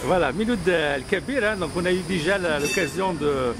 Voilà, Miloud El-Kabir, hein, donc on a eu déjà l'occasion de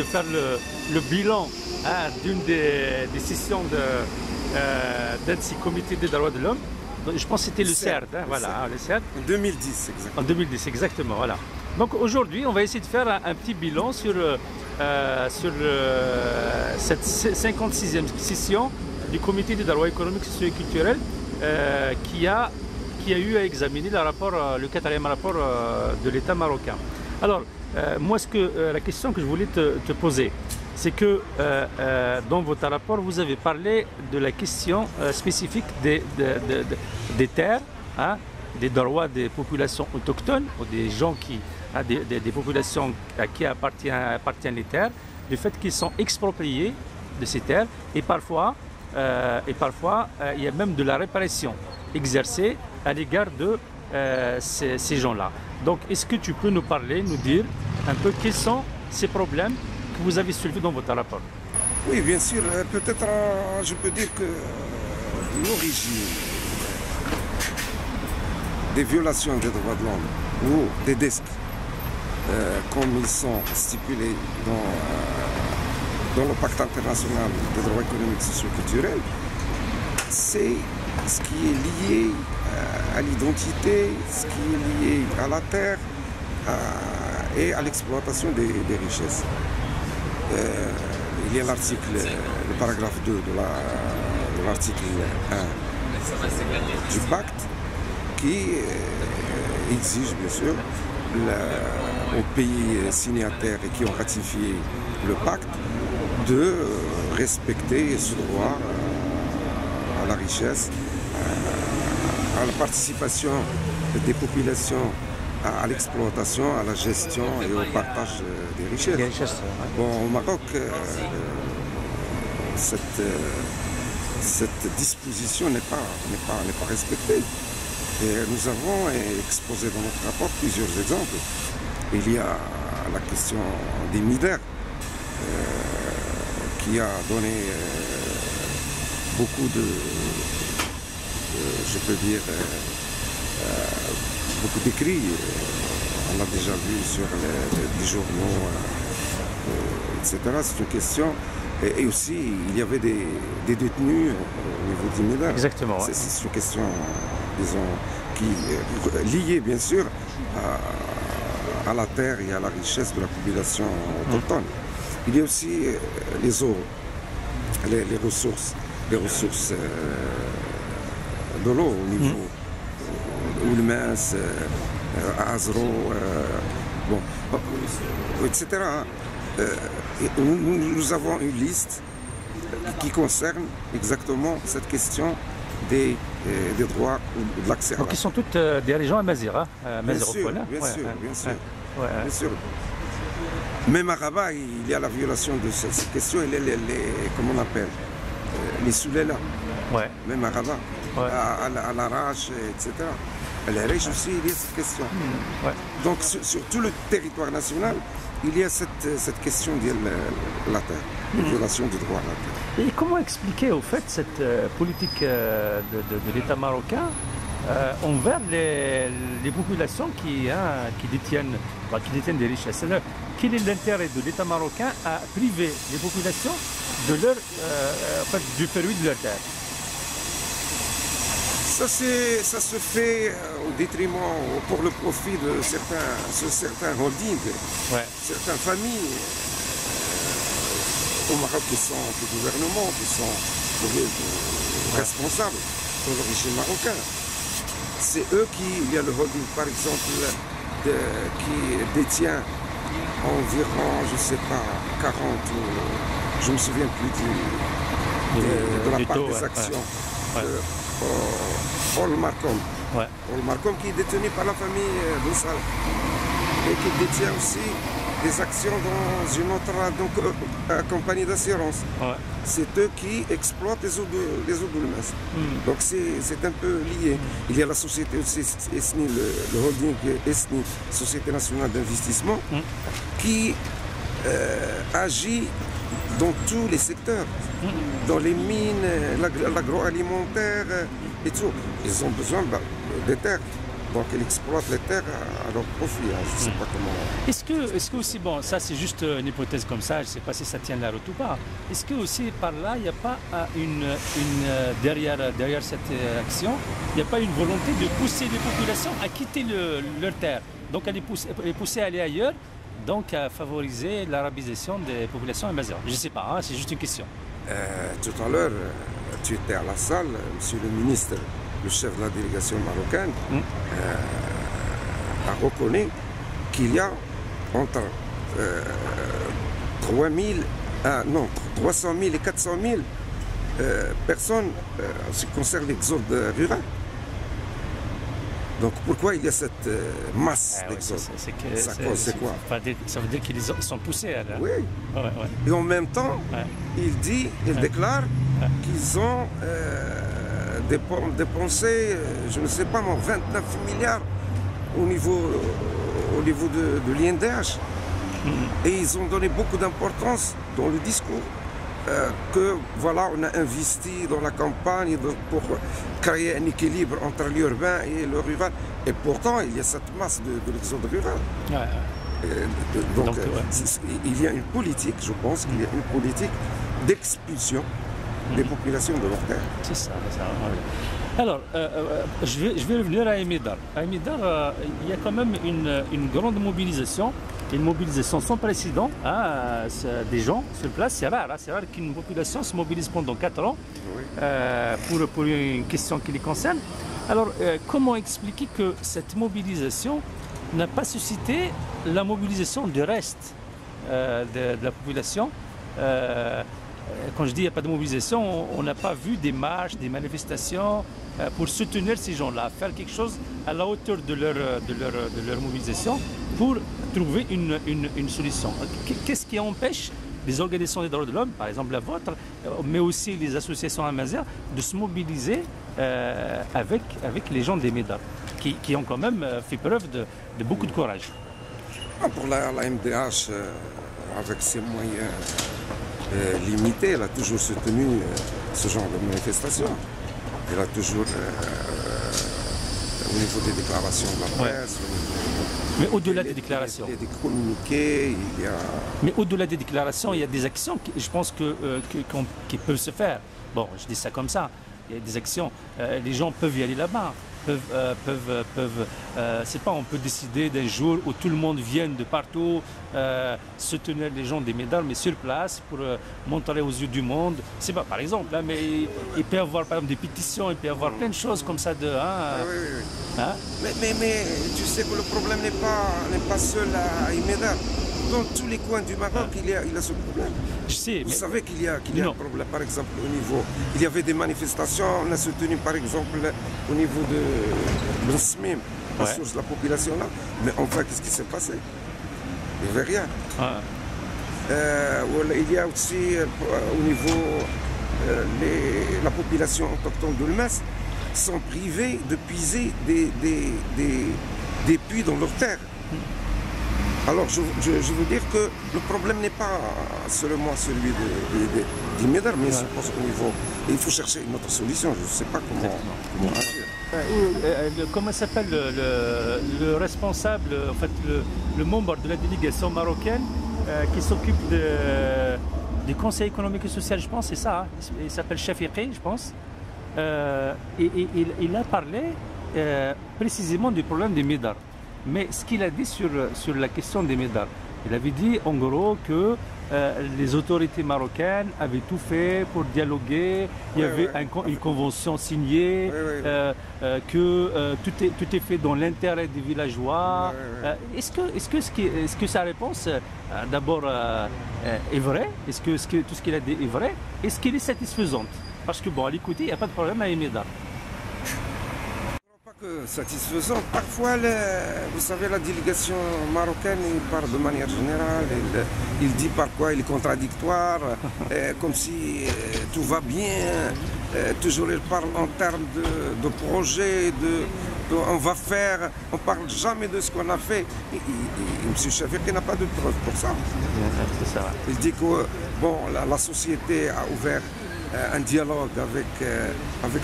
faire le bilan hein, d'une des sessions d'un de ces comités des droits de l'homme. Je pense que c'était le CERD, hein, voilà, le CERD. En 2010, exactement. En 2010, exactement, voilà. Donc aujourd'hui, on va essayer de faire un petit bilan sur cette 56e session du comité des droits économiques, sociaux et culturels qui a eu à examiner le 4e rapport de l'État marocain. Alors, moi, la question que je voulais te poser, c'est que dans votre rapport, vous avez parlé de la question spécifique des terres, hein, des droits des populations autochtones, ou des gens des populations à qui appartiennent les terres, du fait qu'ils sont expropriés de ces terres, et parfois il y a même de la répression exercée à l'égard de ces gens-là. Donc, est-ce que tu peux nous parler, nous dire un peu quels sont ces problèmes que vous avez soulevés dans votre rapport? Oui, bien sûr. Peut-être, je peux dire que l'origine des violations des droits de l'homme ou des DESC, comme ils sont stipulés dans le pacte international des droits économiques, sociaux et culturels, c'est ce qui est lié à l'identité, ce qui est lié à la terre et à l'exploitation des richesses. Il y a le paragraphe 2 de l'article 1 du pacte qui exige bien sûr aux pays signataires et qui ont ratifié le pacte de respecter ce droit à la richesse, à la participation des populations à l'exploitation, à la gestion et au partage des richesses. Bon, au Maroc, cette disposition n'est pas respectée. Et nous avons exposé dans notre rapport plusieurs exemples. Il y a la question des MIDER, qui a donné beaucoup je peux dire, beaucoup d'écrits. On l'a déjà vu sur les journaux, etc. C'est une question. Et aussi, il y avait des détenus au niveau des MIDER. Exactement. Ouais. C'est une question, disons, liée bien sûr à la terre et à la richesse de la population autochtone. Il y a aussi les eaux, les ressources de l'eau au niveau Oulmens, Azro, etc. Nous avons une liste qui concerne exactement cette question des droits ou de l'accès à la terre. Donc, ils sont toutes des régions amaziras, bien sûr. Même à Rabat, il y a la violation de cette question, comment on appelle, les soulélas. Ouais. Même à Rabat, à l'Arrache, etc. À l'Arrache aussi, il y a cette question. Ouais. Donc sur tout le territoire national, il y a cette question de la terre, la violation du droit à la terre. Et comment expliquer au fait cette politique de l'État marocain envers les populations qui détiennent des richesses? Quel est l'intérêt de l'État marocain à priver les populations du fruit de leur terre? Ça se fait au détriment, pour le profit de certains holdings, certaines familles au Maroc qui sont des gouvernements, qui sont responsables de l'origine marocaine. C'est eux il y a le holding par exemple qui détient environ, je ne sais pas, 40 ou je ne me souviens plus de la part des actions. Paul Marcom. Paul Marcom qui est détenu par la famille Boussal et qui détient aussi des actions dans une autre compagnie d'assurance. C'est eux qui exploitent les eaux de l'Oulmens. Donc c'est un peu lié. Il y a la société aussi ESNI, le holding ESNI, Société nationale d'investissement, qui agit dans tous les secteurs, dans les mines, l'agroalimentaire et tout. Ils ont besoin des terres. Donc ils exploitent les terres à leur profit. Hein. Je ne sais pas comment. Est-ce que aussi, bon, ça c'est juste une hypothèse comme ça, je ne sais pas si ça tient la route ou pas. Est-ce que aussi par là, il n'y a pas derrière cette action, il n'y a pas une volonté de pousser les populations à quitter leur terre, donc à les pousser à aller ailleurs, donc à favoriser l'arabisation des populations amazighes? Je ne sais pas, hein, c'est juste une question. Tout à l'heure, tu étais à la salle, monsieur le ministre, le chef de la délégation marocaine, a reconnu qu'il y a entre 300 000 et 400 000 personnes en ce qui concerne l'exode rural. Donc pourquoi il y a cette masse d'exode? C'est quoi? Ça veut dire qu'ils sont poussés là. Oui. Ouais. Et en même temps, il déclare qu'ils ont dépensé, je ne sais pas, 29 milliards au niveau de l'INDH. Et ils ont donné beaucoup d'importance dans le discours. Que voilà, on a investi dans la campagne pour créer un équilibre entre l'urbain et le rural. Et pourtant, il y a cette masse de l'exode rural. Donc, il y a une politique, je pense qu'il y a une politique d'expulsion des populations de leur terre. C'est ça. Alors, je vais revenir à Emedar. À Emedar, il y a quand même une grande mobilisation. Une mobilisation sans précédent, hein, des gens sur place. C'est rare qu'une population se mobilise pendant 4 ans pour une question qui les concerne. Alors, comment expliquer que cette mobilisation n'a pas suscité la mobilisation du reste de la population? Quand je dis qu'il n'y a pas de mobilisation, on n'a pas vu des marches, des manifestations pour soutenir ces gens-là, faire quelque chose à la hauteur de leur mobilisation pour trouver une solution. Qu'est-ce qui empêche les organisations des droits de l'homme, par exemple la vôtre, mais aussi les associations amazighes, de se mobiliser avec les gens des Médars, qui ont quand même fait preuve de beaucoup de courage? Pour la MDH, avec ses moyens limités, elle a toujours soutenu ce genre de manifestation. Elle a toujours, au niveau des déclarations de la presse, mais au-delà des déclarations, il y a des communiqués, il y a... Mais au-delà des déclarations, il y a des actions qui, je pense, qui peuvent se faire. Bon, je dis ça comme ça. Il y a des actions. Les gens peuvent y aller là-bas. C'est pas, on peut décider d'un jour où tout le monde vient de partout soutenir les gens des Médars, mais sur place pour montrer aux yeux du monde. C'est pas, par exemple, là, mais il peut y avoir par exemple des pétitions, il peut y avoir plein de choses comme ça de. Oui. Hein? Mais tu sais que le problème n'est pas seul à Médars. Dans tous les coins du Maroc, il y a ce problème. Je sais, Vous savez qu'il y a un problème, par exemple, au niveau... Il y avait des manifestations, on a soutenu, par exemple, au niveau de l'Smim, la source de la population là. Mais enfin, qu'est-ce qui s'est passé? Il n'y avait rien. Il y a aussi, au niveau... la population autochtone de l'Mas sont privés de puiser des puits dans leurs terres. Alors je veux dire que le problème n'est pas seulement celui des Médars, mais je pense qu'au niveau... Il faut chercher une autre solution, je ne sais pas comment agir. Comment s'appelle le responsable, en fait, le membre de la délégation marocaine qui s'occupe du Conseil économique et social, je pense, c'est ça, hein? Il s'appelle Chafiqi, je pense. Il a parlé précisément du problème des Médars. Mais ce qu'il a dit sur la question des Médars, il avait dit en gros que les autorités marocaines avaient tout fait pour dialoguer, il y avait une convention signée, que tout est fait dans l'intérêt des villageois. Est-ce que sa réponse, d'abord, est vraie? Est-ce que tout ce qu'il a dit est vrai? Est-ce qu'elle est satisfaisante? Parce que, bon, à l'écouter, il n'y a pas de problème à Médars. Satisfaisant. Parfois, vous savez, la délégation marocaine, il parle de manière générale, il dit parfois il est contradictoire, comme si tout va bien. Toujours il parle en termes de projet, on va faire, on ne parle jamais de ce qu'on a fait. M. Chafiqi n'a pas de preuve pour ça. Il dit que bon, la société a ouvert un dialogue avec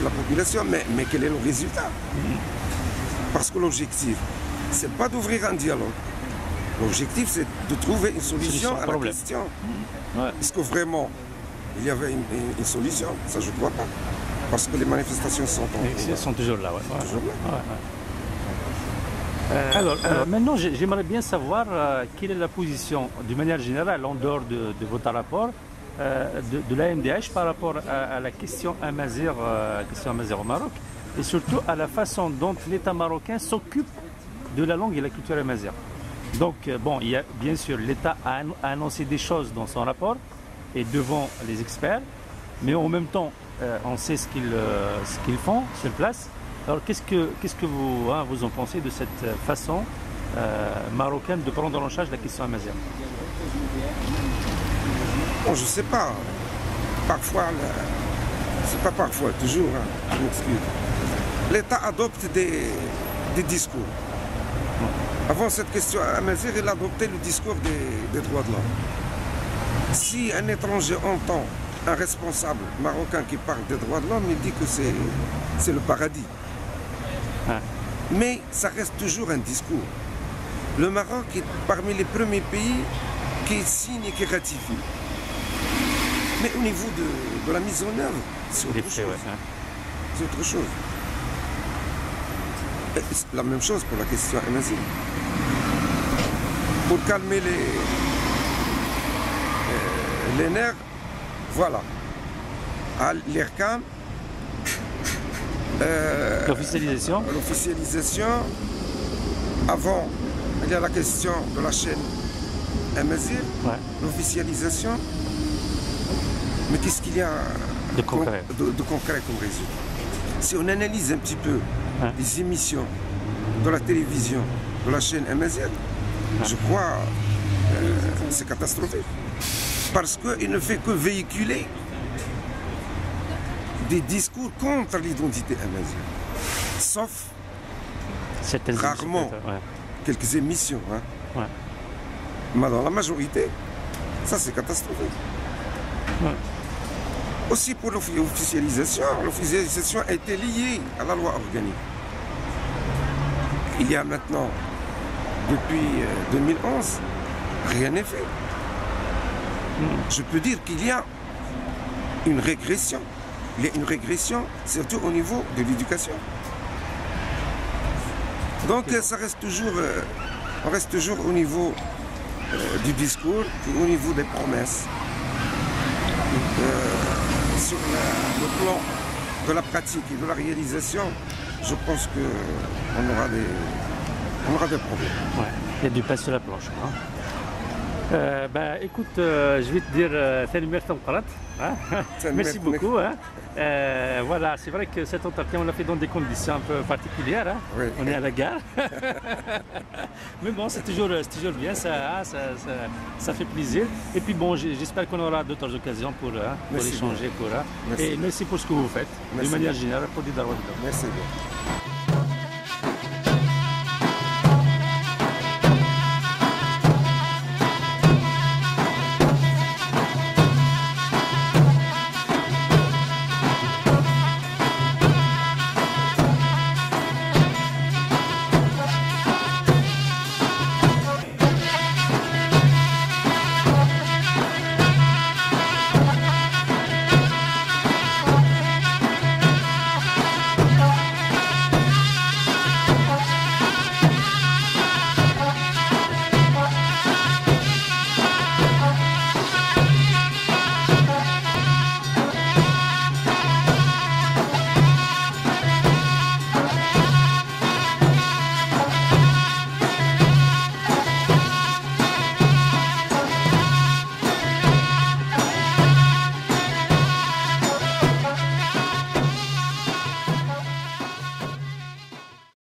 la population, mais quel est le résultat? Parce que l'objectif, c'est pas d'ouvrir un dialogue. L'objectif, c'est de trouver une solution à la question. Ouais. Est-ce que vraiment il y avait une solution? Ça, je ne crois pas. Parce que les manifestations sont toujours là. Ouais. Toujours là. Ouais. Alors, maintenant, j'aimerais bien savoir quelle est la position, d'une manière générale, en dehors de votre rapport, de l'AMDH par rapport à la question amazigh au Maroc, et surtout à la façon dont l'État marocain s'occupe de la langue et la culture amazigh. Donc, bon, il y a, bien sûr, l'État a annoncé des choses dans son rapport et devant les experts, mais en même temps, on sait ce qu'ils font sur place. Alors, qu'est-ce que vous en pensez de cette façon marocaine de prendre en charge la question amazigh? Bon, je ne sais pas. Parfois, c'est pas parfois, toujours, je m'excuse. L'État adopte des discours. Avant cette question amazigh, il adoptait le discours des droits de l'homme. Si un étranger entend un responsable marocain qui parle des droits de l'homme, il dit que c'est le paradis. Mais ça reste toujours un discours. Le Maroc est parmi les premiers pays qui signe et qui ratifie. Mais au niveau de la mise en œuvre, c'est autre chose. C'est autre chose. Et la même chose pour la question amazigh. Pour calmer les nerfs, voilà. À l'IRCAM, l'officialisation. L'officialisation. Avant, il y a la question de la chaîne amazigh, l'officialisation. Mais qu'est-ce qu'il y a de concret comme résultat? Si on analyse un petit peu les émissions de la télévision, de la chaîne amazigh, je crois que c'est catastrophique. Parce qu'il ne fait que véhiculer des discours contre l'identité amazigh. Sauf rarement quelques émissions. Mais dans la majorité, ça c'est catastrophique. Aussi pour l'officialisation a été liée à la loi organique. Il y a maintenant, depuis 2011, rien n'est fait. Je peux dire qu'il y a une régression. Il y a une régression, surtout au niveau de l'éducation. Donc ça reste toujours, on reste toujours au niveau du discours et au niveau des promesses. Sur le plan de la pratique et de la réalisation, je pense qu'on aura des problèmes. Ouais, il y a du pain sur la planche. Écoute, je vais te dire, merci beaucoup. Voilà, c'est vrai que cet entretien, on l'a fait dans des conditions un peu particulières. Oui. On est à la gare. Mais bon, c'est toujours bien, ça fait plaisir. Et puis bon, j'espère qu'on aura d'autres occasions pour échanger. Et merci pour ce que vous faites, de manière générale, pour des Darwa. Merci bien.